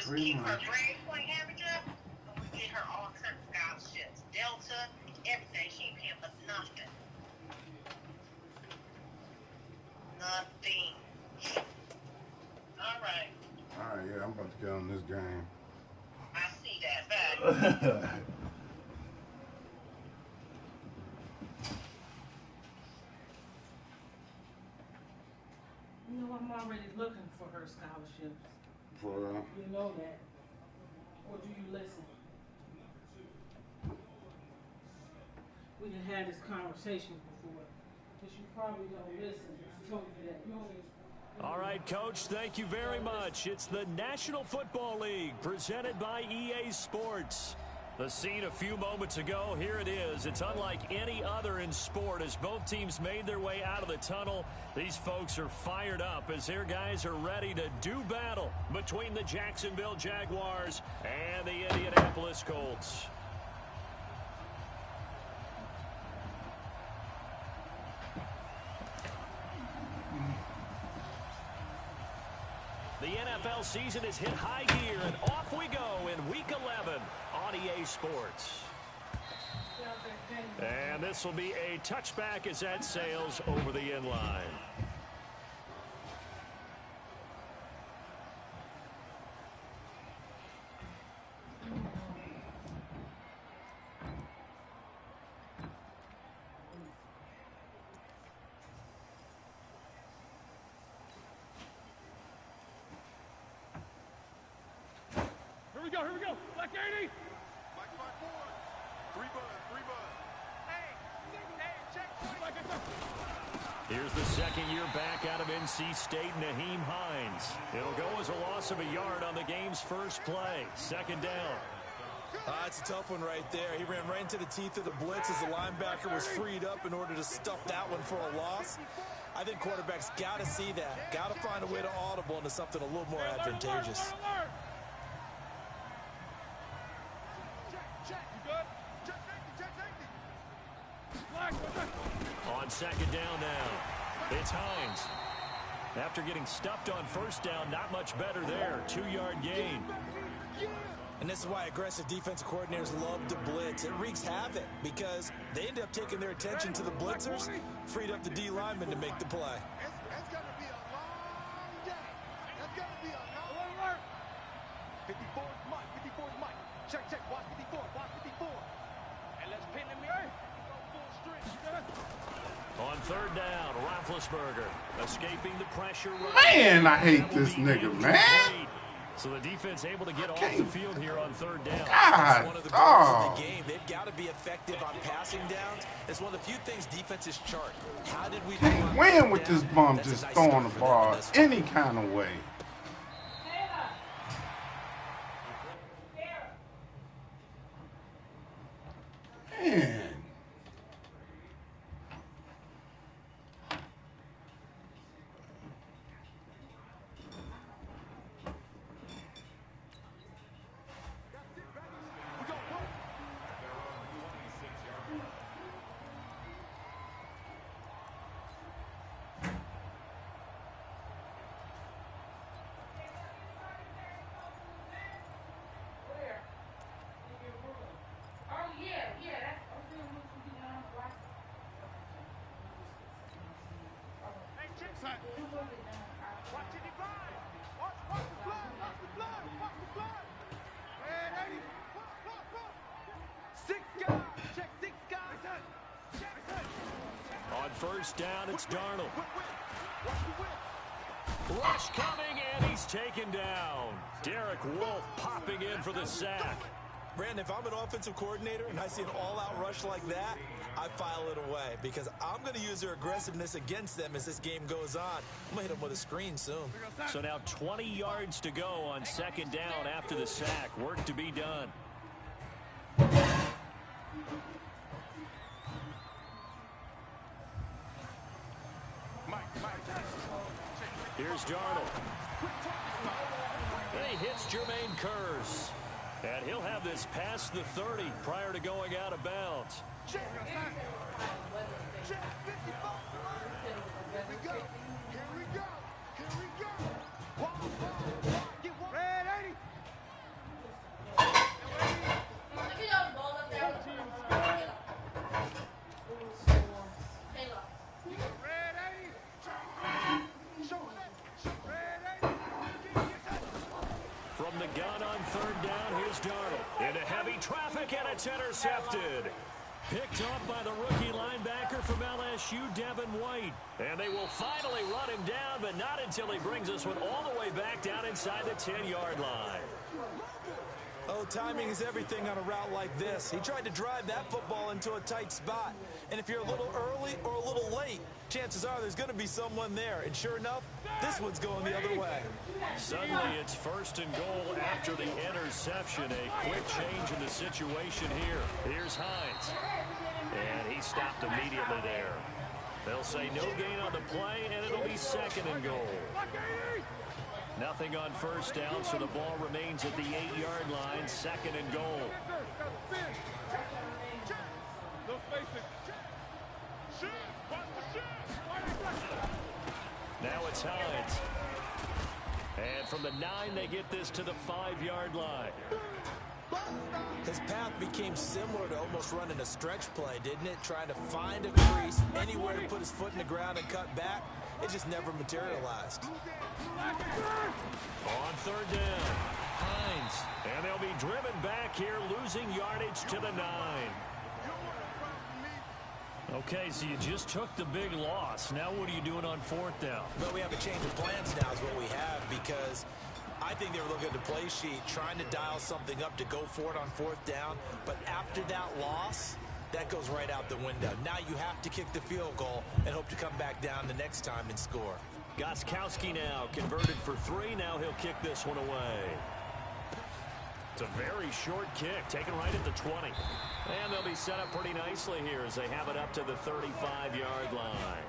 just keep her grade point average up, and we get her all kinds of scholarships, Delta, everything. She ain't paying for nothing. Nothing. All right. All right, yeah, I'm about to get on this game. I see that. Bye. You know, I'm already looking for her scholarships. For you know that. Or do you listen? We done had this conversation before, but you probably don't listen. I told you that. You only. All right, Coach, thank you very much. It's the National Football League presented by EA Sports. The scene a few moments ago, here it is. It's unlike any other in sport as both teams made their way out of the tunnel. These folks are fired up as their guys are ready to do battle between the Jacksonville Jaguars and the Indianapolis Colts. The NFL season has hit high gear, and off we go in Week 11 on EA Sports. And this will be a touchback as that sails over the end line. Here we go. Black 80. Black 5-4. 3 bud. Hey, check. Here's the second year back out of NC State, Naheem Hines. It'll go as a loss of a yard on the game's first play. Second down. It's a tough one right there. He ran right into the teeth of the blitz as the linebacker was freed up in order to stuff that one for a loss. I think quarterbacks got to see that. Got to find a way to audible into something a little more advantageous. On second down now, it's Hines. After getting stuffed on first down, not much better there. 2-yard gain. And this is why aggressive defensive coordinators love to blitz. It wreaks havoc because they end up taking their attention to the blitzers, freed up the D lineman to make the play. That's going to be a long day. That's going to be a long 54 is Mike. 54 is Mike. Check. Watch 54. And let's pin him here. On third down, Roethlisberger escaping the pressure. Man, I hate this nigga, man. So the defense able to get off the field here on third down. God, one of the goals of the game. They've got to be effective on passing downs. It's one of the few things defenses chart. How did we can't win with this bum just throwing the ball any kind of way? Man. First down, it's Darnold. Rush coming, and he's taken down. Derek Wolfe popping in for the sack. Brandon, if I'm an offensive coordinator and I see an all-out rush like that, I file it away because I'm going to use their aggressiveness against them as this game goes on. I'm going to hit them with a screen soon. So now 20 yards to go on second down after the sack. Work to be done. Here's Darnold. Then he hits Jermaine Kearse. And he'll have this past the 30 prior to going out of bounds. Here we go. Red 80. gun on third down. Here's Darnold. Into heavy traffic, and it's intercepted. Picked off by the rookie linebacker from LSU, Devin White. And they will finally run him down, but not until he brings us one all the way back down inside the 10-yard line. Oh, timing is everything on a route like this. He tried to drive that football into a tight spot. And if you're a little early or a little late, chances are there's going to be someone there. And sure enough, this one's going the other way. Suddenly it's first and goal after the interception. A quick change in the situation here. Here's Hines. And he stopped immediately there. They'll say no gain on the play, and it'll be second and goal. Nothing on first down, so the ball remains at the 8-yard line, second and goal. Now it's Hines. And from the 9, they get this to the 5-yard line. His path became similar to almost running a stretch play, didn't it? Trying to find a crease, anywhere to put his foot in the ground and cut back. It just never materialized. On third down, Hines. And they'll be driven back here, losing yardage to the 9. Okay, so you just took the big loss. Now what are you doing on fourth down? Well, we have a change of plans now is what we have, because I think they were looking at the play sheet, trying to dial something up to go for it on fourth down. But after that loss, that goes right out the window. Now you have to kick the field goal and hope to come back down the next time and score. Gostkowski now converted for 3. Now he'll kick this one away. It's a very short kick, taken right at the 20. And they'll be set up pretty nicely here as they have it up to the 35-yard line.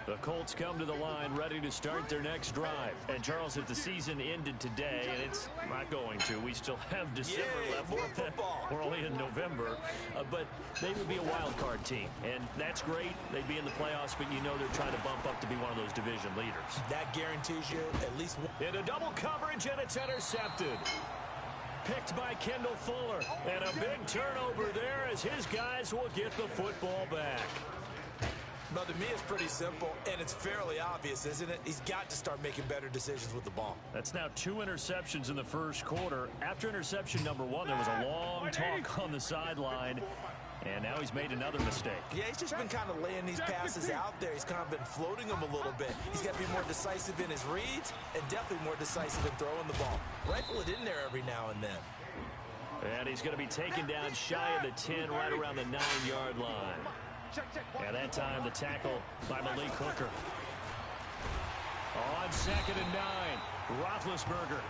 The Colts come to the line ready to start their next drive. And, Charles, if the season ended today, and it's not going to, we still have December left. More football. We're only in November. But they would be a wild card team. And that's great. They'd be in the playoffs, but you know they're trying to bump up to be one of those division leaders. That guarantees you at least one. Into double coverage, and it's intercepted. Picked by Kendall Fuller. And a big turnover there as his guys will get the football back. But to me, it's pretty simple, and it's fairly obvious, isn't it? He's got to start making better decisions with the ball. That's now 2 interceptions in the first quarter. After interception number 1, there was a long talk on the sideline, and now he's made another mistake. Yeah, he's just been kind of laying these passes out there. He's kind of been floating them a little bit. He's got to be more decisive in his reads and definitely more decisive in throwing the ball. Rifle it in there every now and then. And he's going to be taken down shy of the 10, right around the 9-yard line. And that time the tackle by Malik Hooker. On second and 9, Roethlisberger.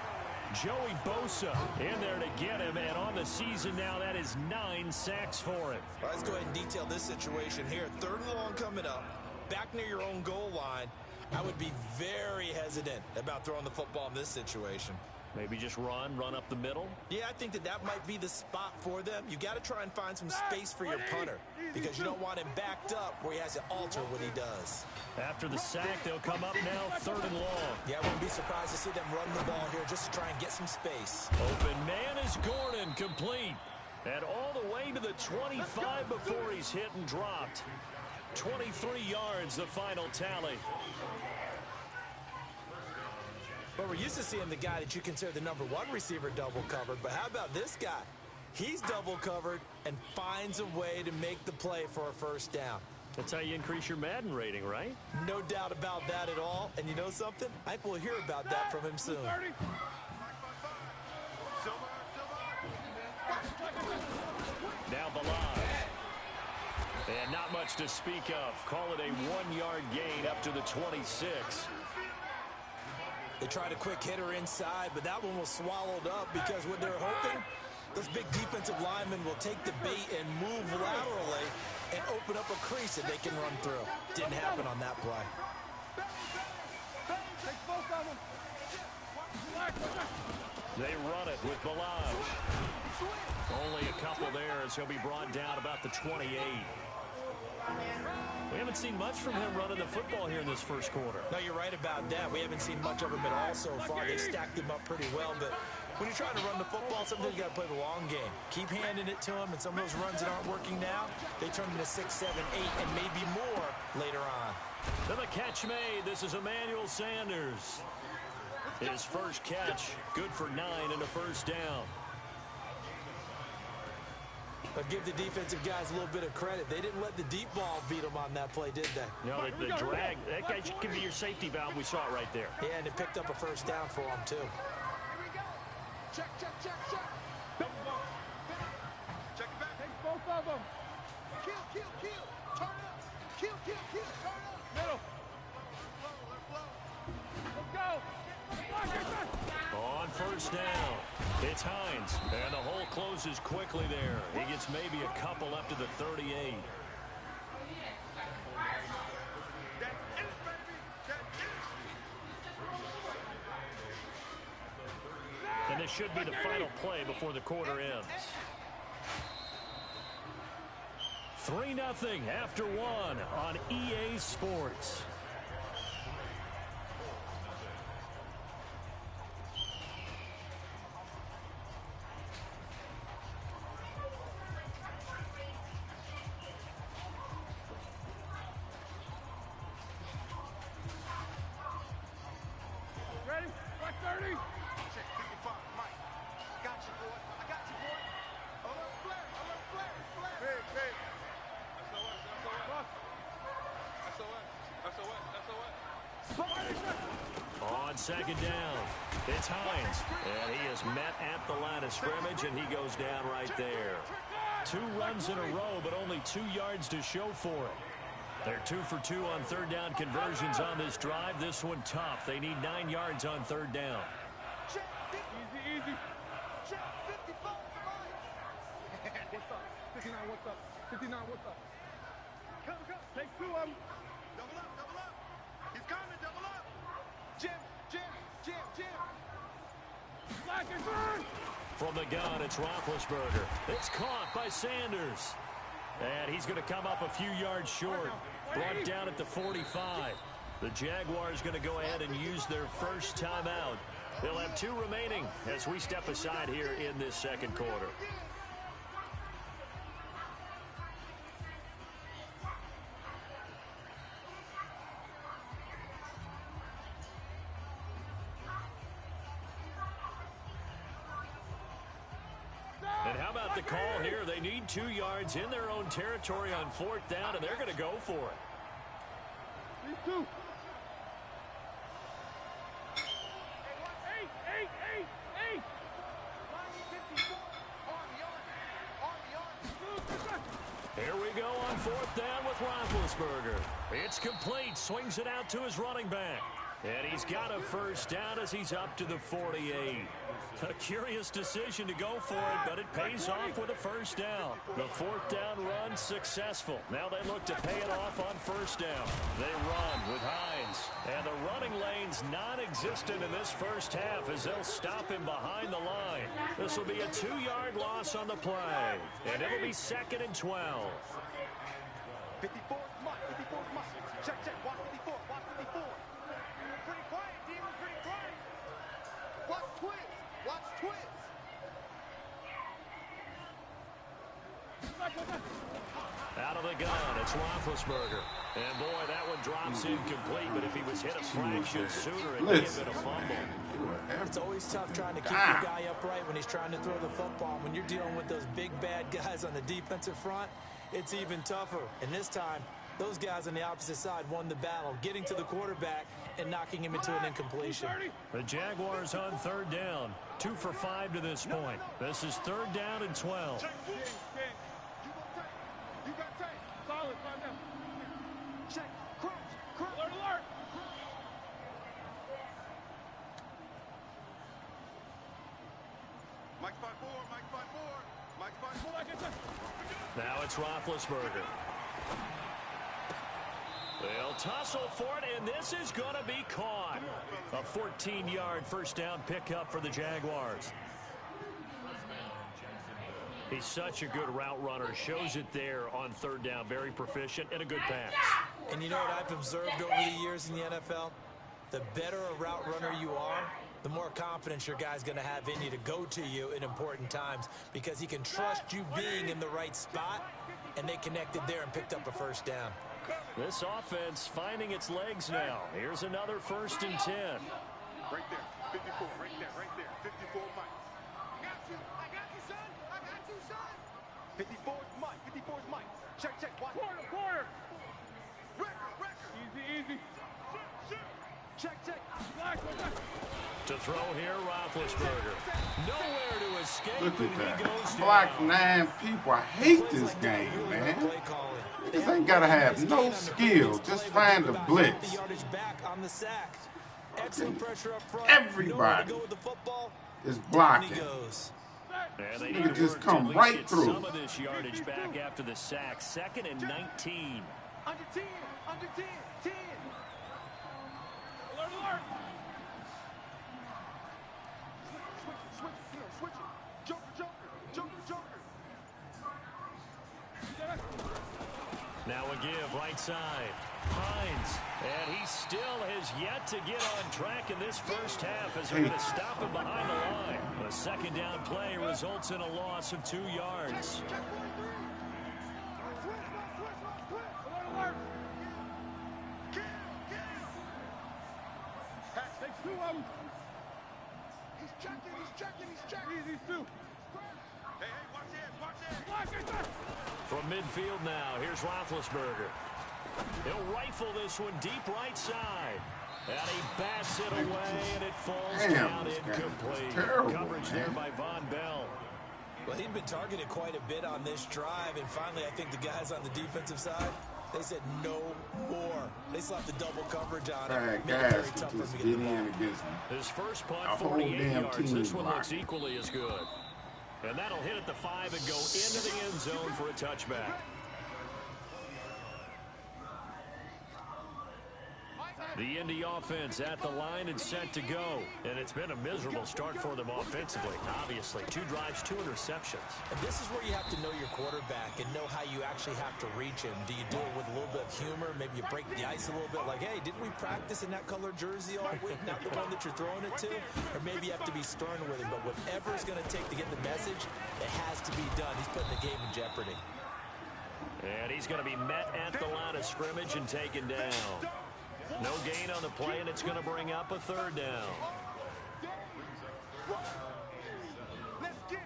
Joey Bosa in there to get him, and on the season now, that is 9 sacks for him. All right, let's go ahead and detail this situation here. 3rd and long coming up, back near your own goal line. I would be very hesitant about throwing the football in this situation. Maybe just run up the middle? Yeah, I think that might be the spot for them. You got to try and find some space for your punter because you don't want him backed up where he has to alter what he does. After the sack, they'll come up now 3rd and long. Yeah, I wouldn't be surprised to see them run the ball here just to try and get some space. Open man is Gordon, complete. And all the way to the 25 before he's hit and dropped. 23 yards, the final tally. Well, we're used to seeing the guy that you consider the number 1 receiver double covered, but how about this guy? He's double covered and finds a way to make the play for a first down. That's how you increase your Madden rating, right? No doubt about that at all. And you know something? I think we'll hear about that from him soon. Now Balaj. And not much to speak of. Call it a 1-yard gain up to the 26. They tried a quick hitter inside, but that one was swallowed up because what they're hoping, those big defensive linemen will take the bait and move laterally and open up a crease that they can run through. Didn't happen on that play. They run it with Balaj. Only a couple there as he'll be brought down about the 28. We haven't seen much from him running the football here in this first quarter. No, you're right about that. We haven't seen much of him at all so far. They stacked him up pretty well, but When you're trying to run the football, sometimes you got to play the long game. Keep handing it to them, and some of those runs that aren't working now, they turn into 6, 7, 8, and maybe more later on. And the catch made. This is Emmanuel Sanders. His first catch, good for 9 and a first down. I'll give the defensive guys a little bit of credit. They didn't let the deep ball beat them on that play, did they? No, the drag, that guy can be your safety valve. We saw it right there. Yeah, and it picked up a first down for them, too. Here we go. Check, check, check, check. Check it back. Take both of them. Kill, kill, kill. Turn up. Kill, kill, kill. Turn up. Middle. Let flow. Let's go. On first down, it's Hines, and the hole closes quickly there. He gets maybe a couple up to the 38. And this should be the final play before the quarter ends. 3-0 after 1 on EA Sports. Ready? Black 30. Check 55, Mike. Got you, boy. I got you, boy. Alert flare. Alert flare. Flare. Big, big. SOS. On second down, it's Hines, and he is met at the line of scrimmage, and he goes down right there. 2 runs in a row, but only 2 yards to show for it. They're 2 for 2 on third down conversions on this drive. This one tough. They need 9 yards on third down. Check 50. Easy, easy. Check 55, Mike. What's up? 59, what's up? 59, what's up? Come. Take 2 of them. Double up, double up. He's coming, double up. Jim. Black and burn. From the gun, it's Roethlisberger. It's caught by Sanders. And he's going to come up a few yards short. Brought down at the 45. The Jaguars going to go ahead and use their first timeout. They'll have 2 remaining as we step aside here in this second quarter. And how about the call here? They need 2 yards in their own territory on fourth down, and they're going to go for it. These 2. 8. Here we go on fourth down with Roethlisberger. It's complete. Swings it out to his running back. And he's got a first down as he's up to the 48. A curious decision to go for it, but it pays off with a first down. The fourth down run successful. Now they look to pay it off on first down. They run with Hines. And the running lane's non-existent in this first half as they'll stop him behind the line. This will be a 2-yard loss on the play. And it'll be 2nd and 12. 54, Mike. 54, Mike. Check. Watch 54. Pretty quiet, Demon. Pretty quiet. Watch twins. Out of the gun, it's Roethlisberger. And boy, that one drops incomplete, but if he was hit a fraction sooner, it may have been a fumble. It's always tough trying to keep your guy upright when he's trying to throw the football. When you're dealing with those big, bad guys on the defensive front, it's even tougher. And this time, those guys on the opposite side won the battle, getting to the quarterback and knocking him into an incompletion. The Jaguars on third down. 2 for 5 to this point. This is third down and 12. You got tape. Solid, 5 down. Check. Crouch. Alert. Mike's 5-4. Now it's Roethlisberger. They'll tussle for it, and this is going to be caught. A 14-yard first down pickup for the Jaguars. He's such a good route runner. Shows it there on third down. Very proficient and a good pass. And you know what I've observed over the years in the NFL? The better a route runner you are, the more confidence your guy's going to have in you to go to you in important times because he can trust you being in the right spot, and they connected there and picked up a first down. This offense finding its legs now. Here's another 1st and 10. Right there. 54. Right there. 54 Mike. I got you, son. I got you, son. 54's Mike. 54's Mike. Check. Watch. Quarter. Record. Easy. Check. To throw here, Roethlisberger. Nowhere to escape. Look and at he that. goes Black down. 9 people. I hate this game, man. This ain't got to have no skill. Just find the blitz. Excellent pressure up front. Everybody Go with the football. is blocking. And they Nigga need to just work come to at least right get through. some of this yardage back after the sack. 2nd and 19. Under 10. 10. Alert. Switch it. Joker. Now a give right side. Hines. And he still has yet to get on track in this first half as they're going to stop him behind the line. The 2nd down play results in a loss of 2 yards. Alert. Take 2 of them. He's checking. Easy, 2. Hey, watch it. From midfield now, here's Roethlisberger. He'll rifle this one deep right side. And he bats it away, and it falls down incomplete. Terrible, Coverage there by Von Bell. Well, he'd been targeted quite a bit on this drive, and finally I think the guys on the defensive side, they said no more. They slapped the double coverage on him. Made it very Guys tough can for him just to get get the ball. in against me. His first A punt, whole 48 damn yards. team This one looks blocking. equally as good. And that'll hit at the 5 and go into the end zone for a touchback. The Indy offense at the line and set to go. And it's been a miserable start for them offensively. Obviously, 2 drives, 2 interceptions. And this is where you have to know your quarterback and know how you actually have to reach him. Do you do it with a little bit of humor? Maybe you break the ice a little bit like, hey, didn't we practice in that color jersey all week? Not the one that you're throwing it to? Or maybe you have to be stern with him. But whatever it's going to take to get the message, it has to be done. He's putting the game in jeopardy. And he's going to be met at the line of scrimmage and taken down. No gain on the play, and it's going to bring up a 3rd down. Let's get it.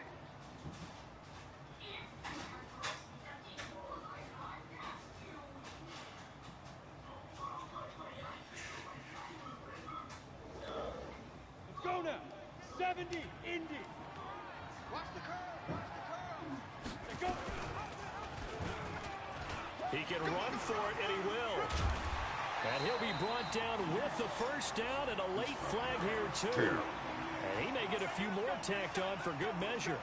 Let's go now. 70, Indy. Watch the curve. Let's go. He can run for it, and he will. And he'll be brought down with the 1st down and a late flag here, too. Terrible. And he may get a few more tacked on for good measure.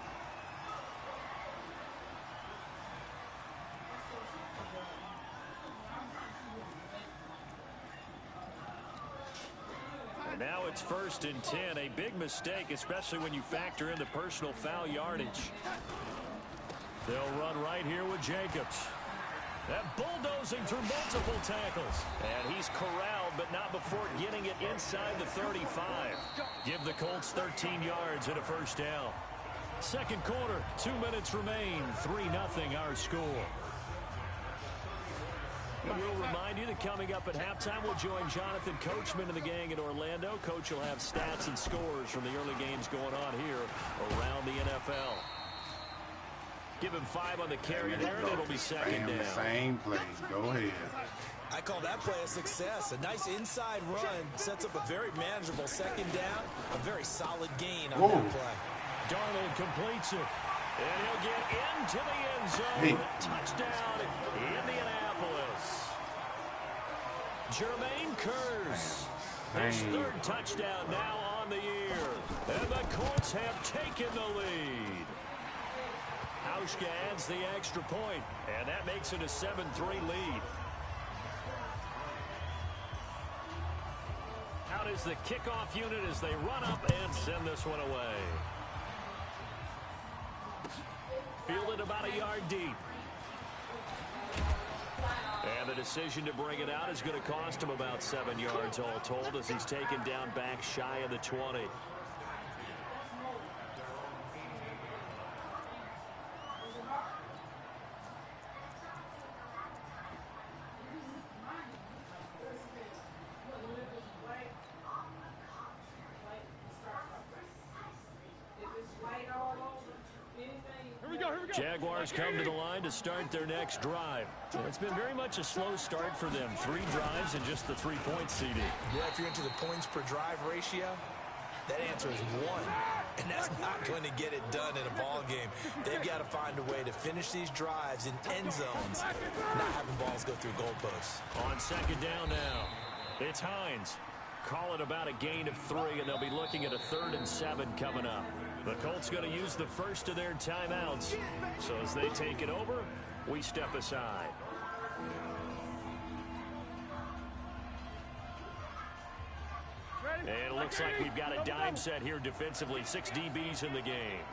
And now it's 1st and 10. A big mistake, especially when you factor in the personal foul yardage. They'll run right here with Jacobs. And bulldozing through multiple tackles. And he's corralled, but not before getting it inside the 35. Give the Colts 13 yards and a 1st down. 2nd quarter, 2 minutes remain. 3-0 our score. And we'll remind you that coming up at halftime, we'll join Jonathan Coachman and the gang in Orlando. Coach will have stats and scores from the early games going on here around the NFL. Give him 5 on the carry there, and it'll be 2nd down. Same plays. Go ahead. I call that play a success. A nice inside run sets up a very manageable 2nd down. A very solid gain on that play. Darnold completes it. And he'll get into the end zone. Hey. Touchdown, Indianapolis. Jermaine Kearse. His 3rd touchdown now on the year. And the Colts have taken the lead. Hauschka adds the extra point, and that makes it a 7-3 lead. Out is the kickoff unit as they run up and send this one away. Fielded about a yard deep. And the decision to bring it out is going to cost him about 7 yards all told as he's taken down back shy of the 20. Jaguars come to the line to start their next drive. It's been very much a slow start for them. 3 drives and just the 3-point CD. Yeah, if you're into the points per drive ratio, that answer is 1. And that's not going to get it done in a ball game. They've got to find a way to finish these drives in end zones, not having balls go through goalposts. On second down now, it's Hines. Call it about a gain of 3, and they'll be looking at a 3rd and 7 coming up. The Colts going to use the first of their timeouts. So as they take it over, we step aside. And it looks like we've got a dime set here defensively. 6 DBs in the game.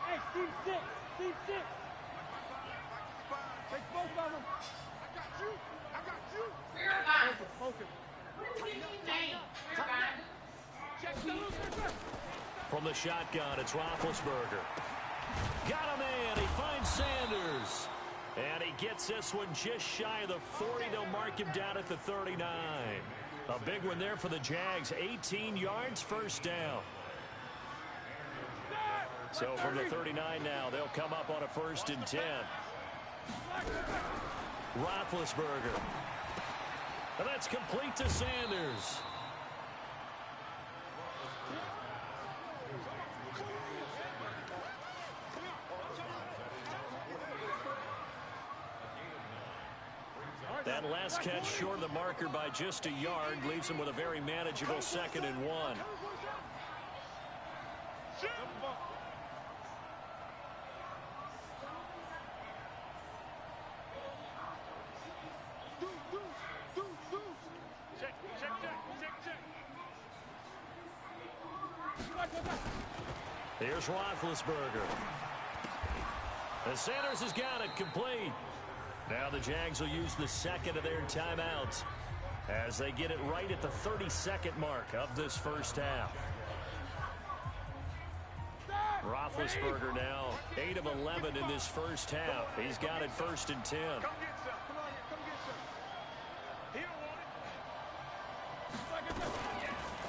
Hey, Steve 6. Steve 6. Take both of them. I got you. Focus. From the shotgun, it's Roethlisberger. Got a man. He finds Sanders. And he gets this one just shy of the 40. They'll mark him down at the 39. A big one there for the Jags. 18 yards, first down. So from the 39 now, they'll come up on a 1st and 10. Roethlisberger. And that's complete to Sanders. That last catch short of the marker by just a yard leaves him with a very manageable 2nd and 1. Here's Roethlisberger. And Sanders has got it complete. Now the Jags will use the 2nd of their timeouts as they get it right at the 32nd mark of this first half. Roethlisberger now 8 of 11 in this first half. He's got it 1st and 10.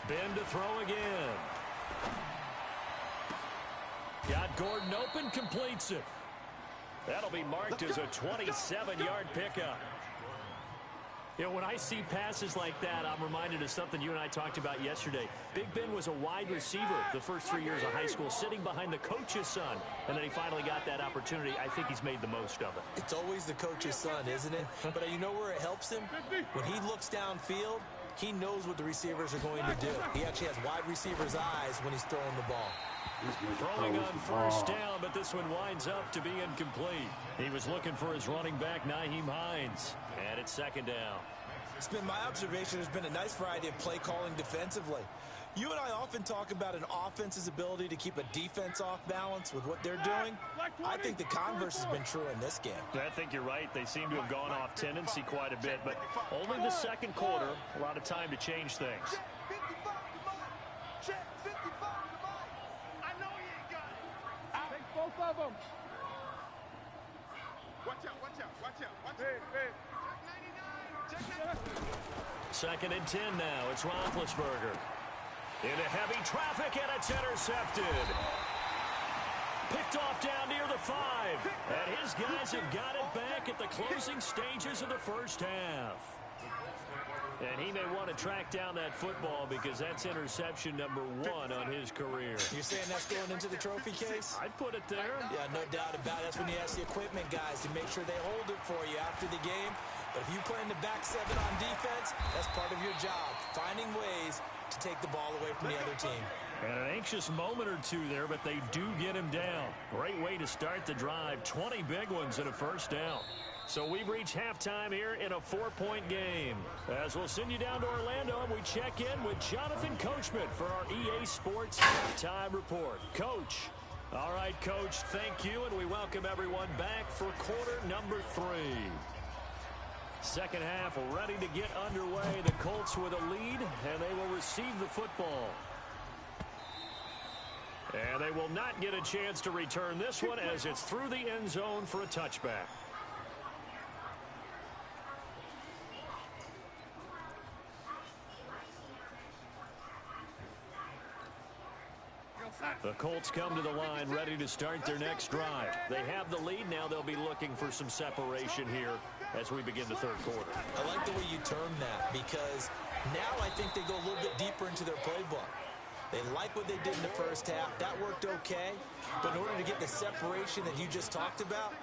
Ben to throw again. Got Gordon open, completes it. That'll be marked as a 27-yard pickup. You know, when I see passes like that, I'm reminded of something you and I talked about yesterday. Big Ben was a wide receiver the first 3 years of high school, sitting behind the coach's son. And then he finally got that opportunity. I think he's made the most of it. It's always the coach's son, isn't it? But you know where it helps him? When he looks downfield, he knows what the receivers are going to do. He actually has wide receivers' eyes when he's throwing the ball. Throwing on 1st down, but this one winds up to be incomplete. He was looking for his running back, Nyheim Hines. And it's 2nd down. It's been my observation there's been a nice variety of play calling defensively. You and I often talk about an offense's ability to keep a defense off balance with what they're doing. I think the converse has been true in this game. I think you're right. They seem to have gone off tendency quite a bit, but only the 2nd quarter, a lot of time to change things. Both of them. Watch out. Check 99. 2nd and 10 now. It's Roethlisberger. Into heavy traffic, and it's intercepted. Picked off down near the 5. And his guys have got it back at the closing stages of the first half. And he may want to track down that football because that's interception number 1 on his career. You're saying that's going into the trophy case? I'd put it there. Yeah, no doubt about it. That's when you ask the equipment guys to make sure they hold it for you after the game. But if you play in the back 7 on defense, that's part of your job, finding ways to take the ball away from the other team. And an anxious moment or two there, but they do get him down. Great way to start the drive. 20 big ones and a 1st down. So we've reached halftime here in a 4-point game. As we'll send you down to Orlando, and we check in with Jonathan Coachman for our EA Sports Halftime Report. Coach, All right, Coach, thank you, and we welcome everyone back for quarter number 3. Second half ready to get underway. The Colts with a lead, and they will receive the football. And they will not get a chance to return this one as it's through the end zone for a touchback. The Colts come to the line ready to start their next drive. They have the lead. Now they'll be looking for some separation here as we begin the third quarter. I like the way you term that because now I think they go a little bit deeper into their playbook. They like what they did in the first half. That worked okay. But in order to get the separation that you just talked about,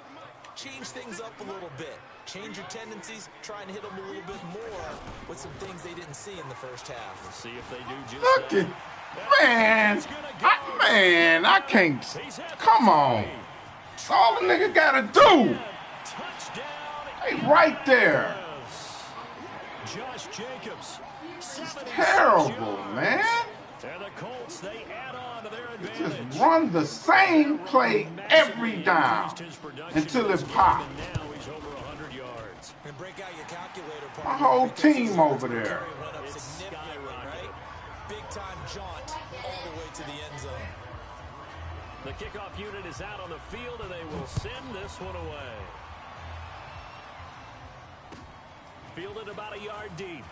change things up a little bit. Change your tendencies. Try and hit them a little bit more with some things they didn't see in the first half. We'll see if they do just Look that. Man, I can't. Come on. That's all the nigga gotta do. Hey, right there. Josh Jacobs. It's terrible, man. And the Colts, they add on to their advantage. Just run the same play every down until it pops. Now he's over 100 yards. And break out your calculator. My whole team over there. It's skyrocketing. Big time jaunt all the way to the end zone. The kickoff unit is out on the field, and they will send this one away. Fielded about a yard deep.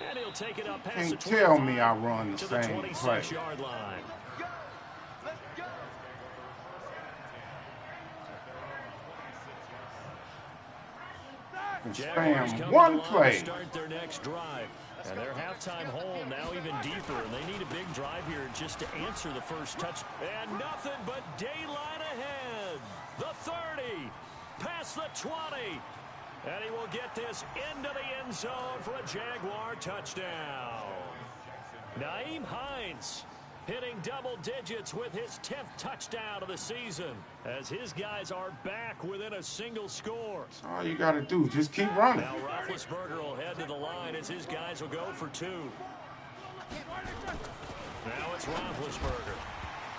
And he'll take it up past the 25 tell me I run the to the same 26-yard line. Spam one play. Start their next drive. And their halftime hole now even deeper. And they need a big drive here just to answer the first touch. And nothing but daylight ahead. The 30, past the 20. And he will get this into the end zone for a Jaguar touchdown. Nyheim Hines hitting double digits with his 10th touchdown of the season as his guys are back within a single score. That's all you got to do. Just keep running. Now Roethlisberger will head to the line as his guys will go for 2. Now it's Roethlisberger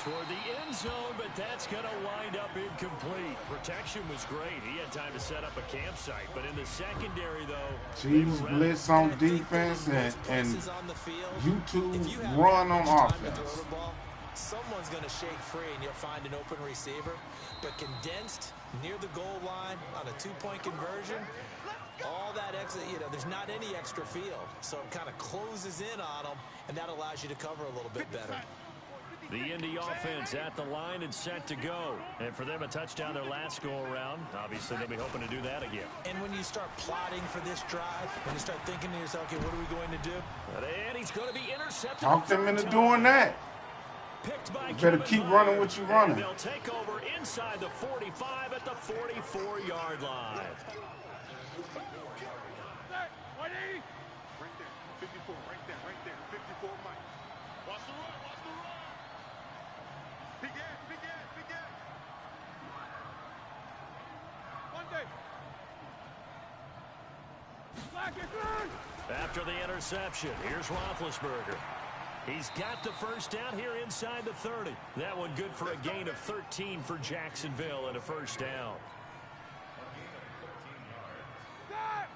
toward the end zone, but that's going to wind up incomplete. Protection was great. He had time to set up a campsite, but in the secondary, though, Chiefs blitz on defense and you two run on offense. Someone's going to shake free, and you'll find an open receiver. But condensed near the goal line on a 2-point conversion, all that extra, there's not any extra field. So it kind of closes in on them, and that allows you to cover a little bit better. The Indy offense at the line and set to go. And for them, a touchdown their last go-around. Obviously, they'll be hoping to do that again. And when you start plotting for this drive, when you start thinking to yourself, okay, what are we going to do? And he's going to be intercepted. Talk them into doing that. You better keep running what you're running. They'll take over inside the 45 at the 44-yard line. Right there, 54, right there, 54, Mike. Watch the run, watch the run. Big ass. One day. After the interception, here's Roethlisberger. He's got the first down here inside the 30. That one good for a gain of 13 for Jacksonville and a first down.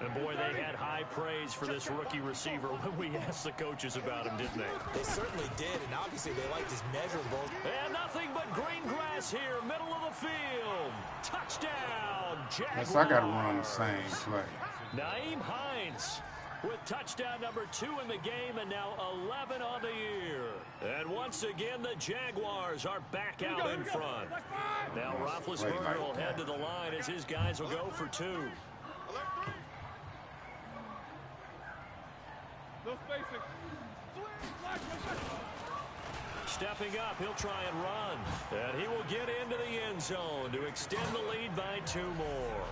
And boy, they had high praise for this rookie receiver when we asked the coaches about him, didn't they? They certainly did, and obviously they liked his measurables. And nothing but green grass here, middle of the field. Touchdown, Jaguars. Yes, I got to run the same play. Nyheim Hines with touchdown number 2 in the game and now 11 on the year. And once again, the Jaguars are back out in front. Now Roethlisberger will head to the line as his guys will go for 2. No spacing. Stepping up, he'll try and run. And he will get into the end zone to extend the lead by 2 more.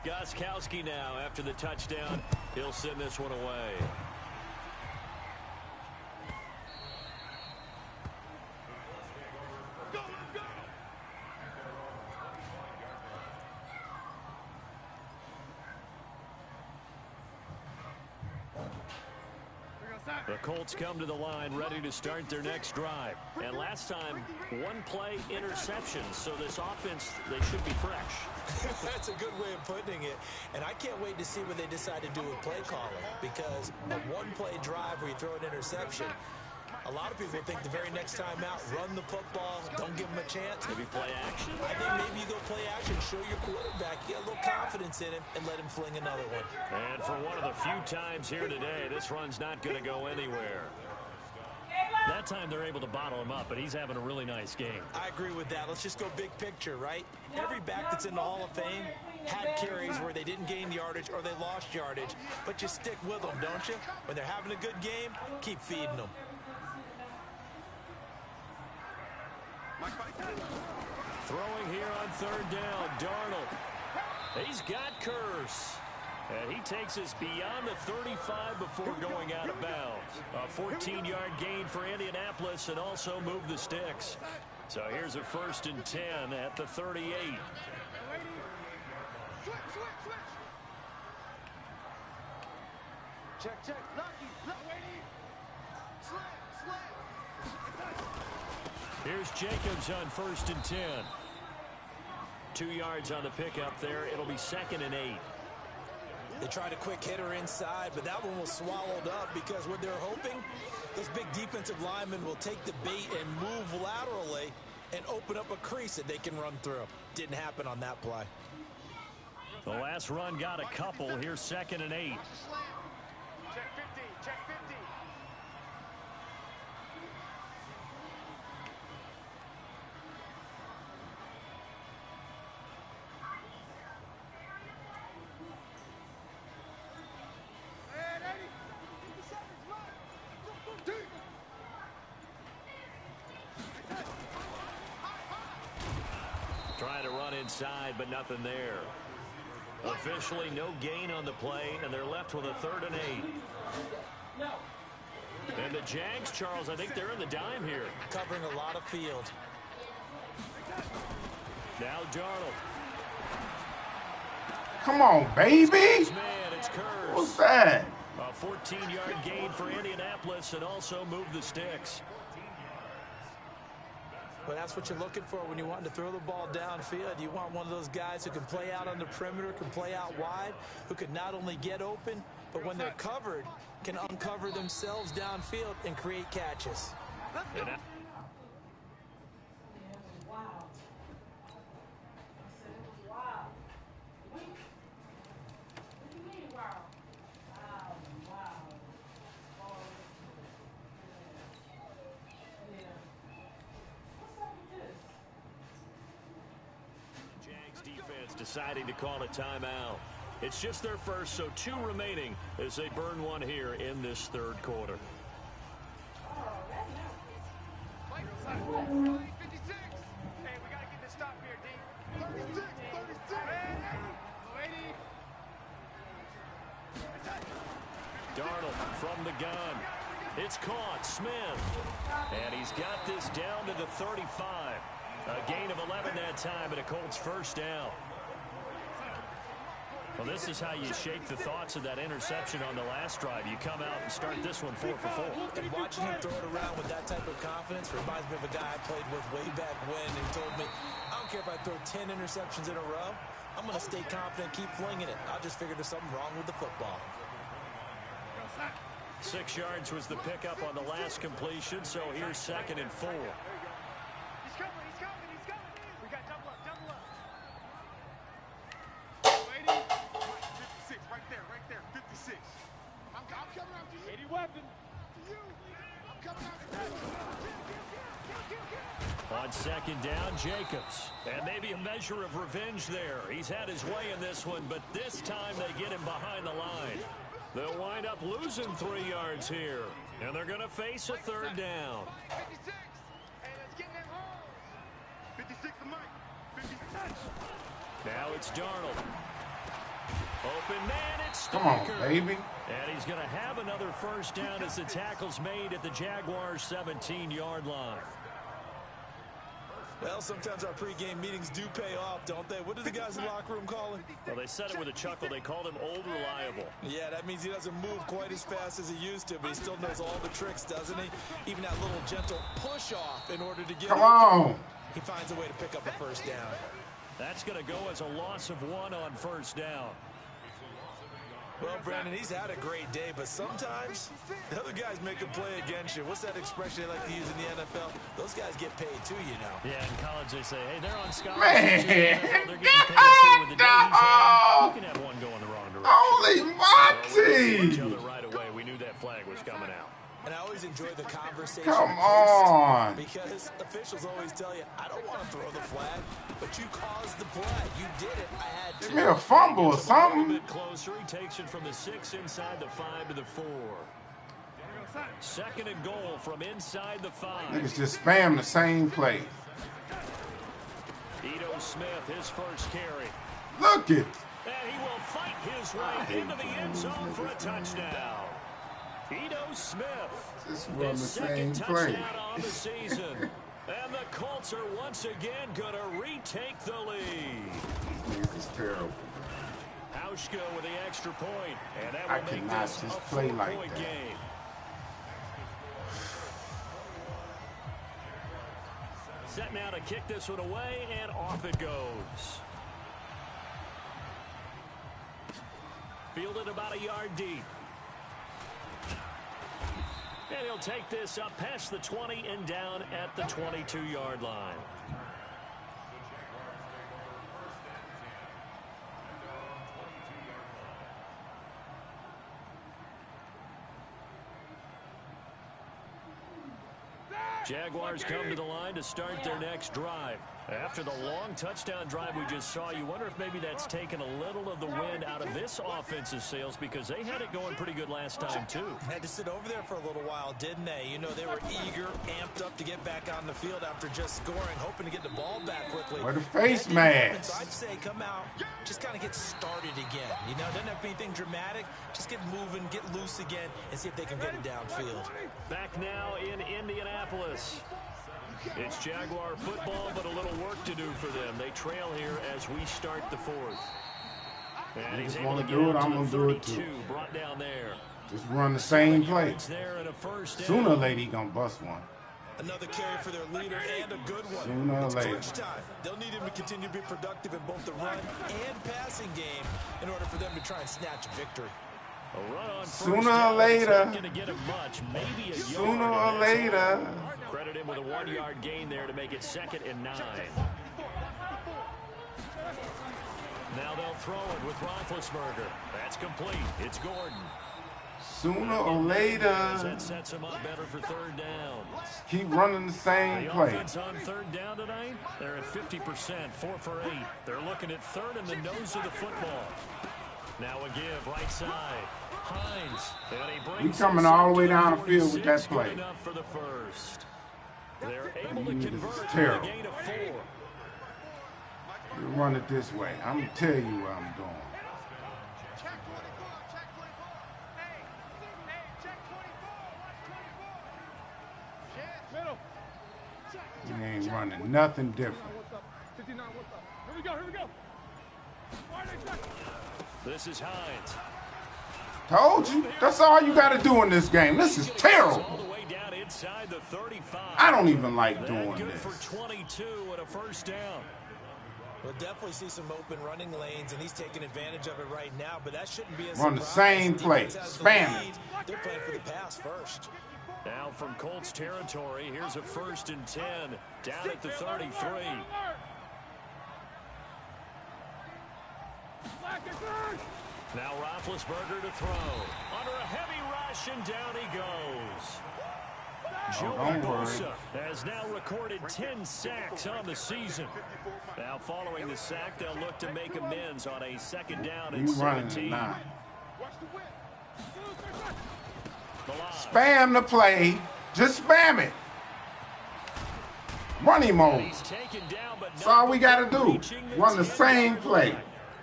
Gostkowski now after the touchdown. He'll send this one away. The Colts come to the line ready to start their next drive. And last time, one play interception. So this offense, they should be fresh. That's a good way of putting it. And I can't wait to see what they decide to do with play calling. Because a one-play drive where you throw an interception, a lot of people think the very next time out, run the football, don't give them a chance. Maybe play action? I think maybe you go play action, show your quarterback, get a little confidence in him, and let him fling another one. And for one of the few times here today, this run's not going to go anywhere. That time they're able to bottle him up, but he's having a really nice game. I agree with that. Let's just go big picture, right? Every back that's in the Hall of Fame had carries where they didn't gain yardage or they lost yardage, but you stick with them, don't you? When they're having a good game, keep feeding them. Throwing here on third down, Darnold. He's got Curse. And he takes us beyond the 35 before going out of bounds. A 14-yard gain for Indianapolis and also move the sticks. So here's a 1st and 10 at the 38. Check, check. Lucky. Here's Jacobs on 1st and 10. 2 yards on the pickup there. It'll be 2nd and 8. They tried a quick hitter inside, but that one was swallowed up because what they're hoping, those big defensive linemen will take the bait and move laterally and open up a crease that they can run through. Didn't happen on that play. The last run got a couple. Here's 2nd and 8. Check 50. Check 50. Trying to run inside, but nothing there. Officially no gain on the play, and they're left with a 3rd and 8. And the Jags, Charles, I think they're in the dime here. Covering a lot of field. Now Darnold. Come on, baby. Man, it's Curse. What's that? A 14-yard gain for Indianapolis and also move the sticks. Well, that's what you're looking for when you're wanting to throw the ball downfield. You want one of those guys who can play out on the perimeter, can play out wide, who can not only get open, but when they're covered, can uncover themselves downfield and create catches. Deciding to call a timeout. It's just their first, so 2 remaining as they burn one here in this 3rd quarter. 56. Hey, we got to get this stop here, D. 36. Darnold from the gun. It's caught. Smith. And he's got this down to the 35. A gain of 11 that time, and a Colts 1st down. Well, this is how you shake the thoughts of that interception on the last drive. You come out and start this one 4 for 4. And watching him throw it around with that type of confidence reminds me of a guy I played with way back when and told me, I don't care if I throw 10 interceptions in a row. I'm going to stay confident, keep flinging it. I just figured there's something wrong with the football. 6 yards was the pickup on the last completion, so here's 2nd and 4. He's coming. We got double up. 56, right there, 56. I'm coming after you. 80 weapon. To you. I'm coming after you. On 2nd down, Jacobs. And maybe a measure of revenge there. He's had his way in this one, but this time they get him behind the line. They'll wind up losing 3 yards here. And they're going to face a 3rd down. 56. Hey, let's get in that hole. 56 to Mike. 56. Now it's Darnold. Open man, it's Come on, Staker. baby. And he's going to have another 1st down as the tackle's made at the Jaguars' 17-yard line. Well, sometimes our pregame meetings do pay off, don't they? What do the guys in the locker room call him? Well, they said it with a chuckle. They called him Old Reliable. Yeah, that means he doesn't move quite as fast as he used to, but he still knows all the tricks, doesn't he? Even that little gentle push-off in order to get... Come on! He finds a way to pick up a first down. That's going to go as a loss of 1 on first down. Well, Brandon, he's had a great day, but sometimes the other guys make a play against you. What's that expression they like to use in the NFL? Those guys get paid too, you know. Yeah, in college they say, hey, they're on scholarship. Man, They're getting paid too with the day he's having. You can have one going the wrong direction. Holy Each moxie! other right away. We knew that flag was coming out. And I always enjoy the conversation. Come on! Because officials always tell you, I don't want to throw the flag, but you caused the play. You did it. I had to. Give me a fumble or A little something. bit closer. He takes it from the 6 inside the 5 to the 4. Second and goal from inside the 5. Niggas just spam the same play. Ito Smith, his first carry. Look it. And he will fight his way into the end zone for a touchdown. Ito Smith, Just run the his same second play. touchdown on the season. And the Colts are once again going to retake the lead. This is terrible. Hauschka with the extra point, and that I will make cannot this just a play like 4-point that. game. Set now to kick this one away, and off it goes. Fielded about a yard deep. And he'll take this up past the 20 and down at the 22-yard line. Jaguars come to the line to start their next drive. After the long touchdown drive we just saw, you wonder if maybe that's taken a little of the wind out of this offensive sails because they had it going pretty good last time, too. Had to sit over there for a little while, didn't they? You know, they were eager, amped up to get back on the field after just scoring, hoping to get the ball back quickly. Where the face mask? So I'd say come out, just kind of get started again. You know, doesn't have to be anything dramatic. Just get moving, get loose again, and see if they can get it downfield. Back now in Indianapolis. It's Jaguar football, but a little work to do for them. They trail here as we start the 4th. And he's able to get do it, out I'm to the gonna do it 32, too. brought down there. Just run the same play. There and a first down. Sooner or later, he gonna bust one. Another carry for their leader and a good one. Sooner or It's later. crunch time. They'll need him to continue to be productive in both the run and passing game in order for them to try and snatch a victory. A run on first Sooner or down. It's later. not gonna get him much, maybe a yard, Sooner or and that's later. all. Credit him with a 1-yard gain there to make it 2nd and 9. Now they'll throw it with Roethlisberger. That's complete. It's Gordon. Sooner or later. That sets him up better for 3rd down. Keep running the same The play. offense on 3rd down tonight, they're at 50%, 4 for 8. They're looking at 3rd in the nose of the football. Now a give, right side. Hines. And he brings We coming all the way down the field with that 46, play. good enough for the first. They're able to This is convert with a terrible. gain of 4. You run it this way. I'm gonna tell you what I'm doing. Check 24, check 24. Hey, check 24. Watch 24. Middle. You ain't running nothing different. 59, what's up? Here we go, here we go. This is Hines. Told you. That's all you got to do in this game. This is All terrible. the way down inside the 35. I don't even like That doing good this. for 22 and a first down. We'll definitely see some open running lanes, and he's taking advantage of it right now, but that shouldn't be a Run the surprise. same play. Defense has the Spam lead. it. They're playing for the pass first. Now from Colts territory, here's a 1st and 10 down at the 33. Now Roethlisberger to throw. Under a heavy rush, and down he goes. Joey don't worry. Bosa has now recorded 10 sacks on the season. Now following the sack, they'll look to make amends on a 2nd down and You running 17. it now. Milan. Spam the play. Just spam it. Running mode. He's taken down, but That's not all we got to before do. reaching the Run the 10-yard same play. line.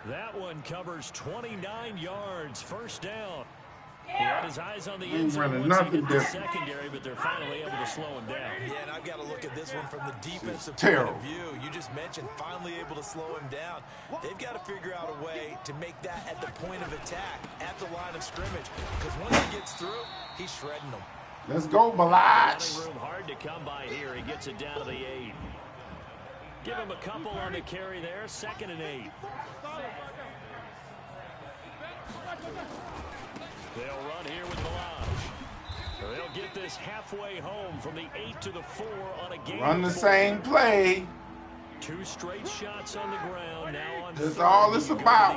That one covers 29 yards. First down. He had his eyes on the Ain't end zone running once he nothing hit the different. secondary, but they're finally able to slow him down. Yeah, and I've got to look at this one from the defensive point terrible. of view. You just mentioned finally able to slow him down. They've got to figure out a way to make that at the point of attack, at the line of scrimmage, because once he gets through, he's shredding them. Let's go, Balaj. Running room hard to come by here. He gets it down to the 8. Give him a couple on the carry there. 2nd and 8. They'll run here with Balaj. They'll get this halfway home from the 8 to the 4 on a game. Run the same play. 2 straight shots on the ground. Now on That's all it's about.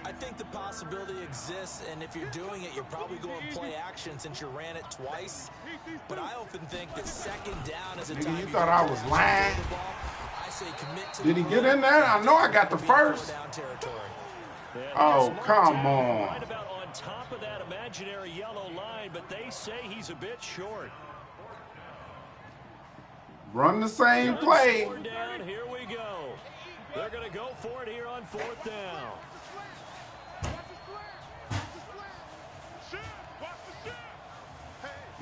I think the possibility exists, and if you're doing it, you're probably going play action since you ran it twice. But I often think that 2nd down is a time You thought I was lying? I say commit to. Did he get in there? I know I got the first. Oh, come on. Right about on top of that imaginary yellow line, but they say he's a bit short. Run the same play. Down, here we go. They're going to go for it here on 4th down.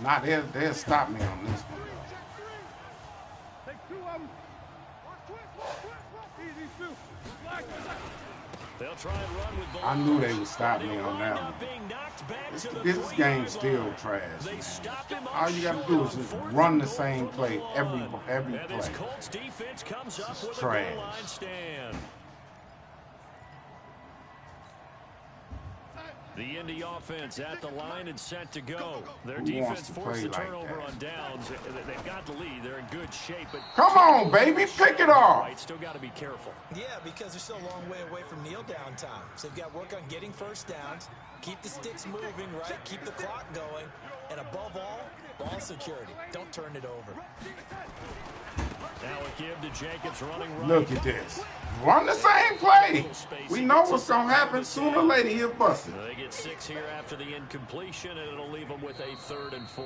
Nah, they'll stop me on this one. They'll try and run with I knew they would stop me on that one. This game's still trash, man. All you got to do is just run the same play every play. Colts defense comes up with trash. a goal line stand. The Indy offense at the line and set to go. Their defense forced a turnover on downs. They've got the lead. They're in good shape. But come on, baby, pick it off. Right, still got to be careful. Yeah, because they're still a long way away from kneel down time. So they've got to work on getting first downs, keep the sticks moving, right? Keep the clock going, and above all, ball security. Don't turn it over. Now a give to Jacobs running right. Look at this. Run the same play. We know what's going to happen. Sooner or later, he'll bust it. They get 6 here after the incompletion, and it'll leave them with a 3rd and 4.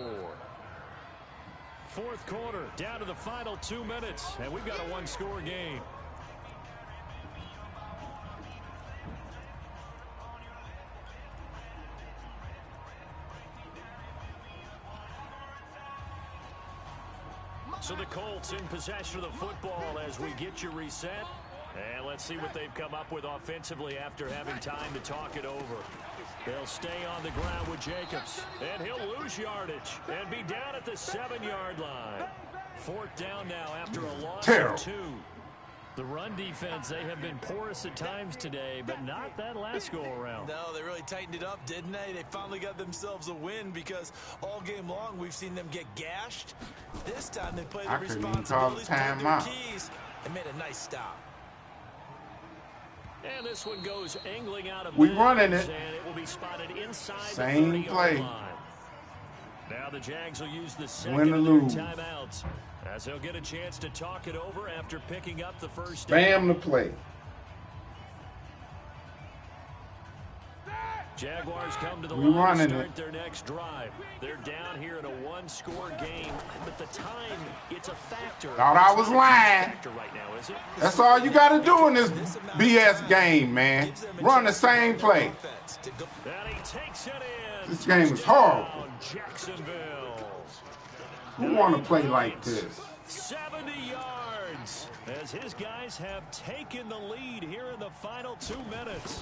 4th quarter, down to the final 2 minutes, and we've got a 1-score game. So the Colts in possession of the football as we get you reset. And let's see what they've come up with offensively after having time to talk it over. They'll stay on the ground with Jacobs. And he'll lose yardage and be down at the 7-yard line. 4th down now after a loss of 2. The run defense, they have been porous at times today, but not that last go-around. No, they really tightened it up, didn't they? They finally got themselves a win because all game long we've seen them get gashed. This time they played the responsibilities, played their keys, and made a nice stop. And this one goes angling out of we bounds, running it. And it will be spotted inside same the 30-yard play. line. Now the Jags will use the Win or second of lose. their timeouts as they'll get a chance to talk it over after picking up the first Bam down. the play. Jaguars come to the We line to running start it. their next drive. They're down here in a 1-score game, but the time, it's a factor. Thought I was lying. Right now, is it? That's all you got to do in this BS game, man. Run the same play. And he takes it in. This game is horrible. Jacksonville. Who want to play like this? 70 yards as his guys have taken the lead here in the final 2 minutes.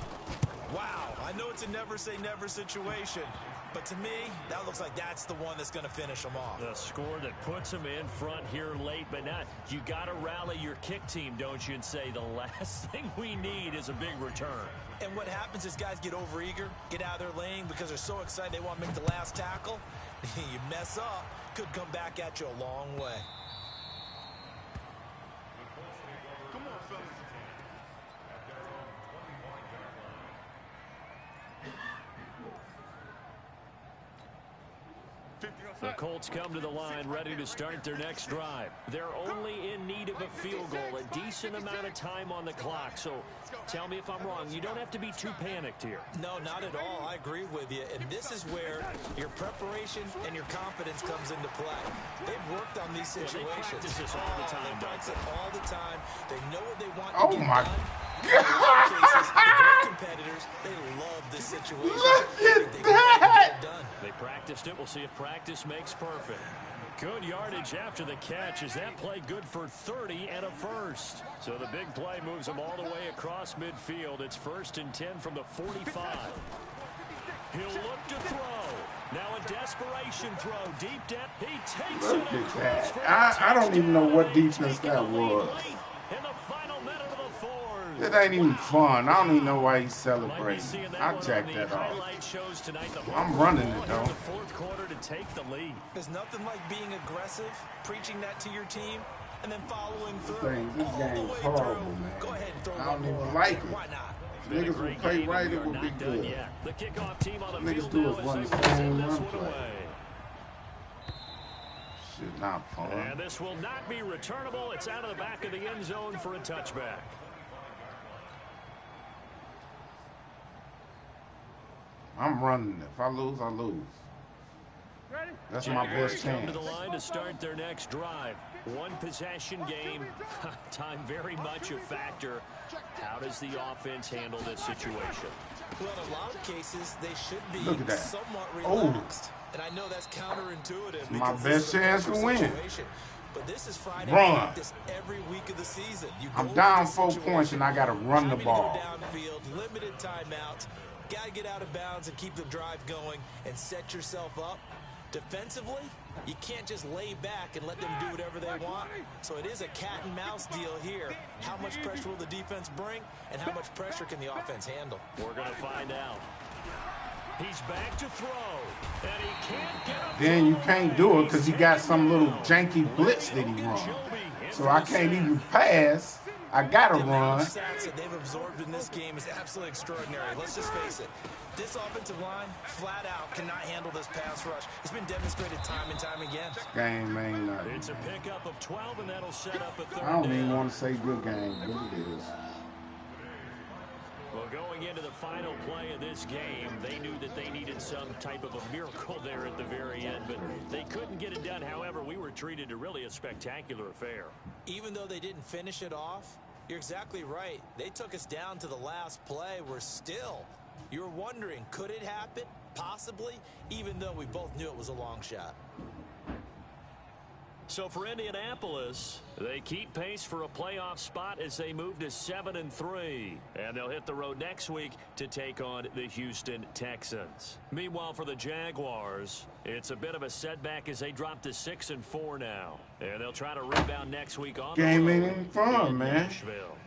Wow, I know it's a never-say-never situation, but to me, that looks like that's the one that's going to finish them off. The score that puts them in front here late, but not. You got to rally your kick team, don't you, and say the last thing we need is a big return. And what happens is guys get overeager, get out of their lane because they're so excited they want to make the last tackle. You mess up, could come back at you a long way. Come on, fellas. The Colts come to the line ready to start their next drive. They're only in need of a field goal, a decent amount of time on the clock. So tell me if I'm wrong. You don't have to be too panicked here. No, not at all. I agree with you. And this is where your preparation and your confidence comes into play. They've worked on these situations. They practice this all the time. They practice it all the time. They know what they want Oh to get my. done. In a lot of cases, the great competitors, they love this situation. Look at that! They practiced it. We'll see if practice makes perfect. Good yardage after the catch. Is that play good for 30 and a first? So the big play moves them all the way across midfield. It's 1st and 10 from the 45. He'll look to throw. Now a desperation throw. Deep down. He takes Look it at across. that. I don't even know what defense that was. In the final minute of the fourth. It ain't even fun. I don't even know why he's celebrating. I jacked that off. I'm running it though. Fourth quarter to take the lead. There's nothing like being aggressive, preaching that to your team, and then following through. This game's horrible, man. Go ahead and throw I don't one even more. like it. Why not? Niggas would play right, it would be good. The kickoff team on the Niggas field do now is as run they the will same send this run one play. away. Shit, not fun. And this will not be returnable. It's out of the back of the end zone for a touchback. I'm running. If I lose, I lose. That's my best Come to chance. the line to start their next drive. One possession game. Time very much a factor. How does the offense handle this situation? Well, in a lot of cases, they should be Look at that. somewhat Oh. relaxed. And I know that's counterintuitive. My because best this is a chance to pressure win. situation. But this is Friday Run. practice every week of the season. You I'm go down into 4 this points and I got to run the having to ball. go downfield, limited timeouts. Got to get out of bounds and keep the drive going and set yourself up. Defensively, you can't just lay back and let them do whatever they want. So it is a cat and mouse deal here. How much pressure will the defense bring, and how much pressure can the offense handle? We're going to find out. He's back to throw, and he can't get up. Then you can't do it because he got some little janky blitz that he run. So I can't even pass. I got to The amount run. of sacks that they've absorbed in this game is absolutely extraordinary. Let's just face it. This offensive line, flat out, cannot handle this pass rush. It's been demonstrated time and time again. Game ain't nothing. It's a pickup of 12, and that'll set up a third I don't even down. want to say good game, but it is. Well, going into the final play of this game, they knew that they needed some type of a miracle there at the very end, but they couldn't get it done. However, we were treated to really a spectacular affair. Even though they didn't finish it off, you're exactly right. They took us down to the last play. We're still, you're wondering, could it happen? Possibly, even though we both knew it was a long shot. So for Indianapolis, they keep pace for a playoff spot as they move to 7-3. And they'll hit the road next week to take on the Houston Texans. Meanwhile, for the Jaguars, it's a bit of a setback as they drop to 6-4 now. And they'll try to rebound next week on the Game road ain't even fun, in man. Nashville.